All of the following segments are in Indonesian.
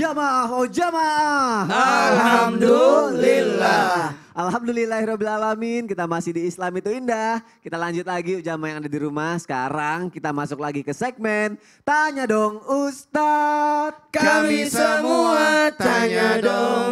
Jamaah, oh jamaah. Alhamdulillah. Alhamdulillahirrabbilalamin. Kita masih di Islam itu indah. Kita lanjut lagi jamaah yang ada di rumah. Sekarang kita masuk lagi ke segmen Tanya Dong Ustadz. Kami semua tanya dong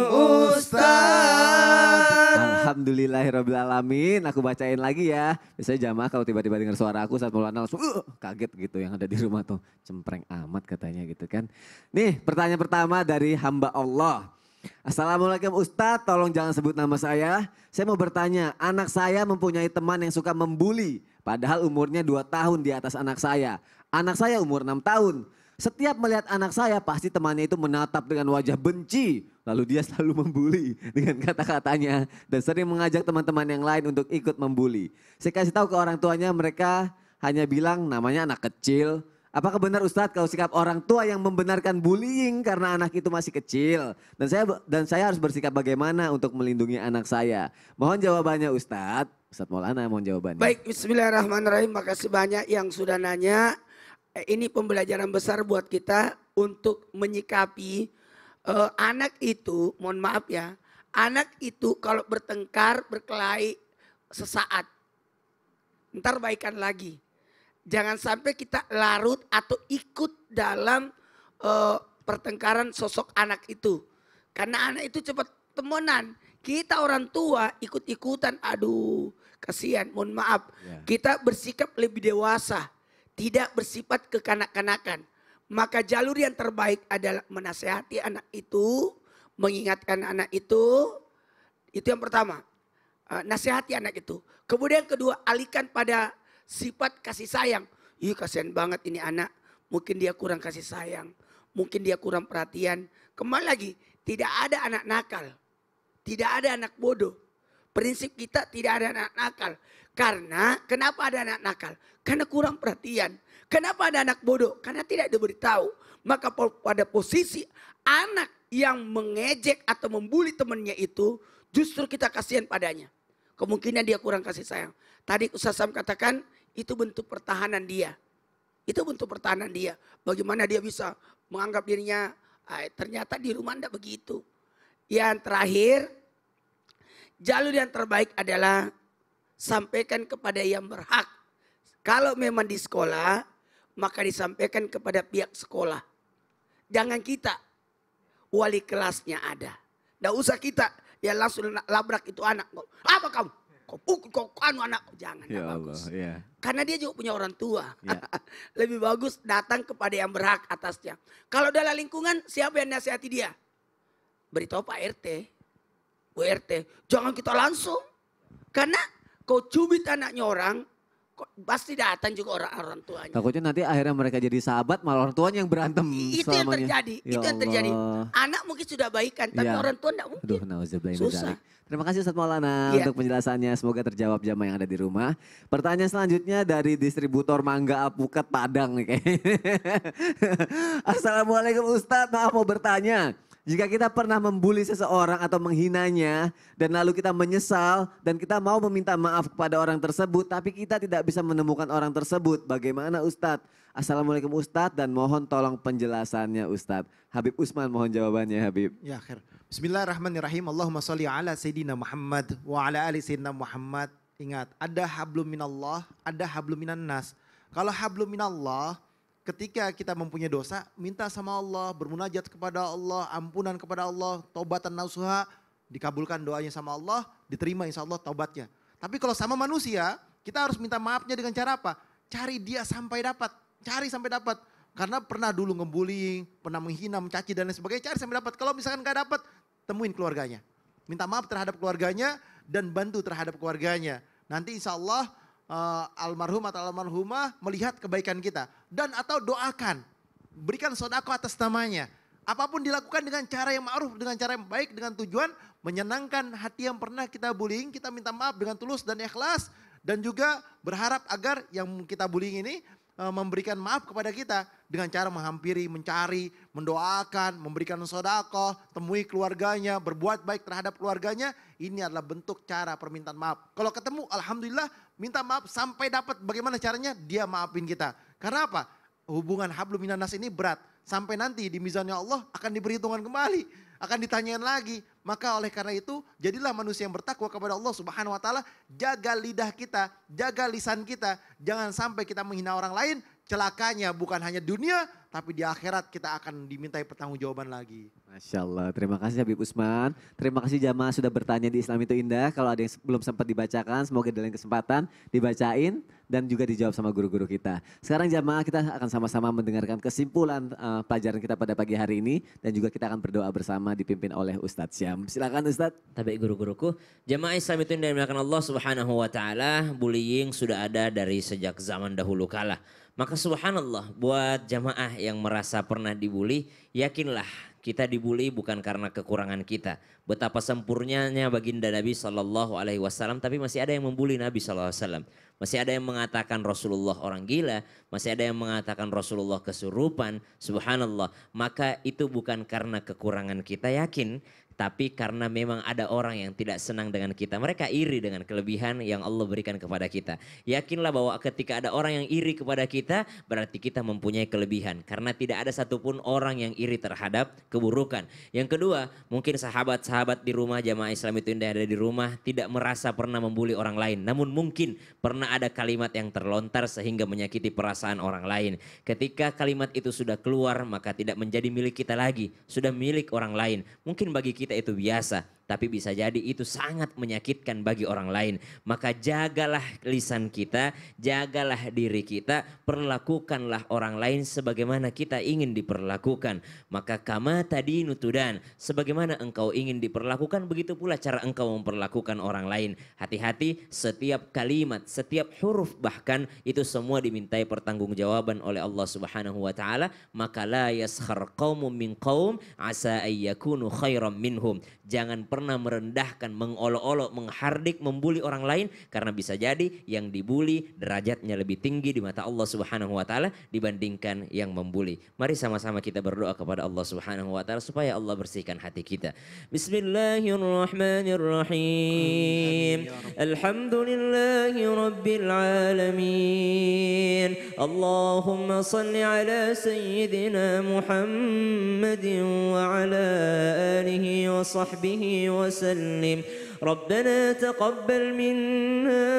Ustadz. Alhamdulillahirrabbilalamin. Aku bacain lagi ya. Biasanya jamaah kalau tiba-tiba dengar suara aku saat Maulana langsung kaget gitu yang ada di rumah tuh. Cempreng amat katanya gitu kan. Nih pertanyaan pertama dari hamba Allah. Assalamualaikum Ustadz, tolong jangan sebut nama saya. Saya mau bertanya, anak saya mempunyai teman yang suka membuli. Padahal umurnya 2 tahun di atas anak saya. Anak saya umur 6 tahun. Setiap melihat anak saya pasti temannya itu menatap dengan wajah benci. Lalu dia selalu membuli dengan kata-katanya. Dan sering mengajak teman-teman yang lain untuk ikut membuli. Saya kasih tahu ke orang tuanya, mereka hanya bilang namanya anak kecil. Apakah benar Ustadz kalau sikap orang tua yang membenarkan bullying karena anak itu masih kecil? Dan saya harus bersikap bagaimana untuk melindungi anak saya? Mohon jawabannya Ustadz. Ustadz Maulana mohon jawabannya. Baik, bismillahirrahmanirrahim. Makasih banyak yang sudah nanya. Ini pembelajaran besar buat kita untuk menyikapi anak itu, mohon maaf ya. Anak itu kalau bertengkar, berkelahi sesaat. Ntar baikan lagi. Jangan sampai kita larut atau ikut dalam pertengkaran sosok anak itu. Karena anak itu cepat temenan. Kita orang tua ikut-ikutan, aduh kasihan, mohon maaf. Ya. Kita bersikap lebih dewasa, tidak bersifat kekanak-kanakan. Maka jalur yang terbaik adalah menasehati anak itu, mengingatkan anak itu yang pertama. Nasihati anak itu. Kemudian kedua, alihkan pada sifat kasih sayang. Ih kasihan banget ini anak. Mungkin dia kurang kasih sayang. Mungkin dia kurang perhatian. Kembali lagi. Tidak ada anak nakal. Tidak ada anak bodoh. Prinsip kita tidak ada anak nakal. Karena kenapa ada anak nakal? Karena kurang perhatian. Kenapa ada anak bodoh? Karena tidak diberitahu. Maka pada posisi anak yang mengejek atau membuli temannya itu. Justru kita kasihan padanya. Kemungkinan dia kurang kasih sayang. Tadi Ustaz Sam katakan itu bentuk pertahanan dia. Itu bentuk pertahanan dia. Bagaimana dia bisa menganggap dirinya ternyata di rumah tidak begitu. Yang terakhir, jalur yang terbaik adalah sampaikan kepada yang berhak. Kalau memang di sekolah, maka disampaikan kepada pihak sekolah. Jangan kita, wali kelasnya ada. Tidak usah kita, ya langsung labrak itu anak. Apa kamu? Kau pukul, kau anu anak. Jangan, Ya Allah, bagus. ya. Karena dia juga punya orang tua. Ya. Lebih bagus datang kepada yang berhak atasnya. Kalau dalam lingkungan, siapa yang nasihati dia? Beritahu Pak RT. Bu RT, jangan kita langsung. Karena kau cubit anaknya orang, pasti datang juga orang tuanya. Takutnya nanti akhirnya mereka jadi sahabat malah orang tuanya yang berantem Itu yang selamanya. terjadi. Ya Itu yang terjadi. Allah. Anak mungkin sudah baikan, tapi Ya. orang tua tidak mungkin. Aduh, nauzubillah min Susah. dzalik. Terima kasih Ustadz Maulana Iya. untuk penjelasannya. Semoga terjawab jamaah yang ada di rumah. Pertanyaan selanjutnya dari distributor Mangga Alpukat Padang nih kayaknya. Assalamualaikum Ustadz, maaf mau bertanya. Jika kita pernah membuli seseorang atau menghinanya dan lalu kita menyesal dan kita mau meminta maaf kepada orang tersebut tapi kita tidak bisa menemukan orang tersebut. Bagaimana Ustadz? Assalamualaikum Ustadz dan mohon tolong penjelasannya Ustadz. Habib Usman mohon jawabannya Habib. Ya akhir. Bismillahirrahmanirrahim. Allahumma salli ala Sayyidina Muhammad wa ala ali Sayyidina Muhammad. Ingat, ada hablum minallah, ada hablum minan nas. Kalau hablum minallah, ketika kita mempunyai dosa, minta sama Allah, bermunajat kepada Allah, ampunan kepada Allah, taubatan nasuha, dikabulkan doanya sama Allah, diterima insya Allah taubatnya. Tapi kalau sama manusia, kita harus minta maafnya dengan cara apa? Cari dia sampai dapat, cari sampai dapat. Karena pernah dulu ngebullying, pernah menghina, mencaci dan lain sebagainya, cari sampai dapat. Kalau misalkan gak dapat, temuin keluarganya. Minta maaf terhadap keluarganya dan bantu terhadap keluarganya. Nanti insya Allah almarhum atau almarhumah melihat kebaikan kita. Dan atau doakan, berikan sodako atas namanya. Apapun dilakukan dengan cara yang ma'ruf, dengan cara yang baik, dengan tujuan menyenangkan hati yang pernah kita bullying. Kita minta maaf dengan tulus dan ikhlas. Dan juga berharap agar yang kita bullying ini memberikan maaf kepada kita dengan cara menghampiri, mencari, mendoakan, memberikan sedekah, temui keluarganya, berbuat baik terhadap keluarganya. Ini adalah bentuk cara permintaan maaf. Kalau ketemu alhamdulillah minta maaf sampai dapat bagaimana caranya dia maafin kita. Karena apa? Hubungan hablum minan nas ini berat. sampai nanti di mizannya Allah akan diperhitungkan kembali, akan ditanyain lagi. Maka oleh karena itu jadilah manusia yang bertakwa kepada Allah Subhanahu wa taala, jaga lidah kita, jaga lisan kita, jangan sampai kita menghina orang lain. Celakanya bukan hanya dunia, tapi di akhirat kita akan dimintai pertanggungjawaban lagi. Masya Allah, terima kasih Habib Usman. Terima kasih jamaah sudah bertanya di Islam itu Indah. Kalau ada yang belum sempat dibacakan, semoga di lain kesempatan dibacain dan juga dijawab sama guru-guru kita. Sekarang jamaah kita akan sama-sama mendengarkan kesimpulan pelajaran kita pada pagi hari ini. Dan juga kita akan berdoa bersama dipimpin oleh Ustadz Syam. Silakan Ustadz. Tapi guru-guruku, jamaah Islam itu Indah yang dimuliakan Allah Subhanahu wa taala, bullying sudah ada dari sejak zaman dahulu kala. Maka subhanallah buat jamaah yang merasa pernah dibully, yakinlah kita dibully bukan karena kekurangan kita. Betapa sempurnanya baginda Nabi SAW, tapi masih ada yang membuli Nabi SAW. Masih ada yang mengatakan Rasulullah orang gila, masih ada yang mengatakan Rasulullah kesurupan, subhanallah. Maka itu bukan karena kekurangan kita, yakin. Tapi karena memang ada orang yang tidak senang dengan kita. Mereka iri dengan kelebihan yang Allah berikan kepada kita. Yakinlah bahwa ketika ada orang yang iri kepada kita, berarti kita mempunyai kelebihan. Karena tidak ada satupun orang yang iri terhadap keburukan. Yang kedua, mungkin sahabat-sahabat di rumah, jamaah Islam itu Indah ada di rumah, tidak merasa pernah membuli orang lain. Namun mungkin pernah ada kalimat yang terlontar sehingga menyakiti perasaan orang lain. Ketika kalimat itu sudah keluar, maka tidak menjadi milik kita lagi. Sudah milik orang lain. Mungkin bagi kita itu biasa, tapi bisa jadi itu sangat menyakitkan bagi orang lain. Maka jagalah lisan kita, jagalah diri kita, perlakukanlah orang lain sebagaimana kita ingin diperlakukan. Maka kama tadi nutudan, sebagaimana engkau ingin diperlakukan, begitu pula cara engkau memperlakukan orang lain. Hati-hati, setiap kalimat, setiap huruf bahkan itu semua dimintai pertanggungjawaban oleh Allah Subhanahu wa taala. Maka la yaskhar qaumun min qaum asa ayyakunu khairam minhum. Jangan pernah merendahkan, mengolok-olok, menghardik, membuli orang lain. Karena bisa jadi yang dibuli derajatnya lebih tinggi di mata Allah Subhanahu wa taala dibandingkan yang membuli. Mari sama-sama kita berdoa kepada Allah Subhanahu wa taala supaya Allah bersihkan hati kita. Bismillahirrahmanirrahim. Alhamdulillahi rabbil alamin. Allahumma salli ala sayyidina Muhammadin wa ala alihi wa sahbihi wa sallim. ربنا تقبل منا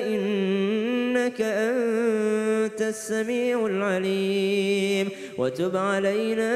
إنك أنت السميع العليم وتب علينا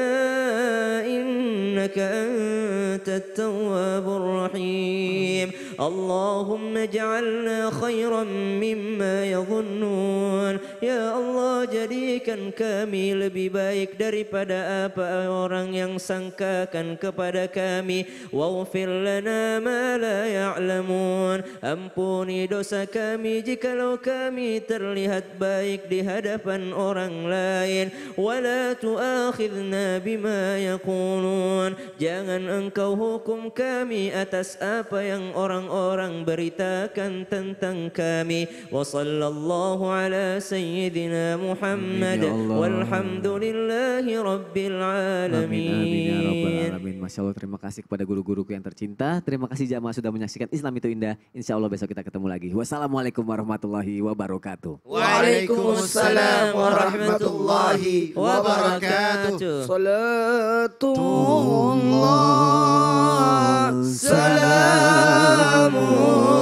إنك أنت التواب الرحيم اللهم اجعلنا خيرا مما يظنون. Ya Allah, jadikan kami lebih baik daripada apa orang yang sangkakan kepada kami. Waghfir lana ma la ya'lamun. Ampuni dosa kami jikalau kami terlihat baik di hadapan orang lain. Wala tu'akhidna bima yaqulun. Jangan engkau hukum kami atas apa yang orang-orang beritakan tentang kami. Wa sallallahu ala sayyidina Muhammad walhamdulillahi rabbil alamin. Amin ya rabbal alamin. Masya Allah, terima kasih kepada guru-guruku yang tercinta. Terima kasih jamaah sudah menyaksikan Islam itu Indah. Insya Allah besok kita ketemu lagi. Wassalamualaikum warahmatullahi wabarakatuh. Waalaikumsalam warahmatullahi wabarakatuh. Salatullah, salamun